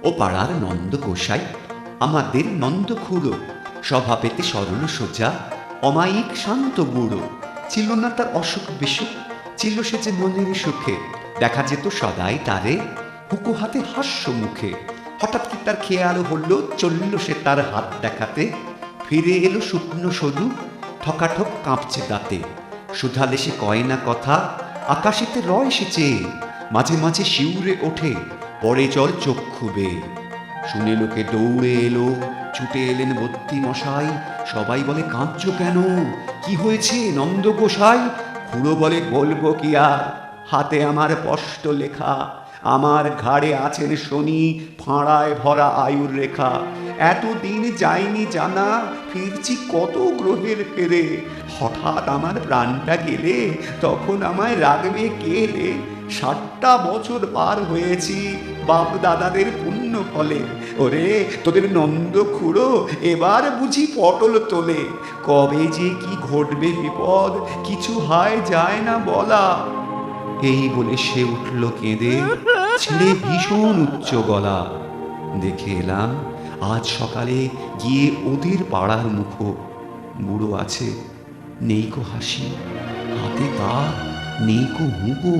ও পাড়ার নন্দ গোসাই, আমাদের নন্দ খুড়ো, স্বভাবেতে সরল সোজা, অমায়িক শান্ত বুড়ো। ছিল না তার অসুখ বিসুখ, ছিল সে যে মনের সুখে। দেখা যেত সদাই তারে হুকো হাতে হাস্য মুখে। হঠাৎ কি তার খেয়াল হলো, চলল সে তার হাত দেখাতে। ফিরে এলো শুকনো সদু, ঠকাঠক কাঁপছে দাঁতে। শুধালে সে কয় না কথা, আকাশেতে রয় সে চেয়ে। মাঝে মাঝে শিউরে ওঠে, পরে জল চক্ষু বেয়ে। শুনে লোকে দৌড়ে এলো, ছুটে এলেন বদ্যি মশাই। সবাই বলে কাঁদছ কেন, কি হয়েছে নন্দ গোসাই? খুড়ো বলে বলবো কি আর, হাতে আমার স্পষ্ট লেখা। আমার ঘাড়ে আছেন শনি, ফাঁড়ায় ভরা আয়ুর রেখা। এতদিন যায়নি জানা, ফিরছি কত গ্রহের ফেরে। হঠাৎ আমার প্রাণটা গেলে, তখন আমায় রাখবে কে রে? 60টা বছর পার হয়েছি বাপ দাদাদের পুণ্য ফলে। ওরে তোদের নন্দ খুড়ো এবার বুঝি পটল তোলে। কবে যে কি ঘটবে বিপদ, কিছু হয় যায় না বলা। এই বলে সে উঠল কেঁদে, ছেড়ে ভীষণ উচ্চ গলা। দেখে এলাম আজ সকালে গিয়ে ওদের পাড়ার মুখো। বুড়ো আছে, নেই কো হাসি, হাতে পা নেই কো হুঁকো।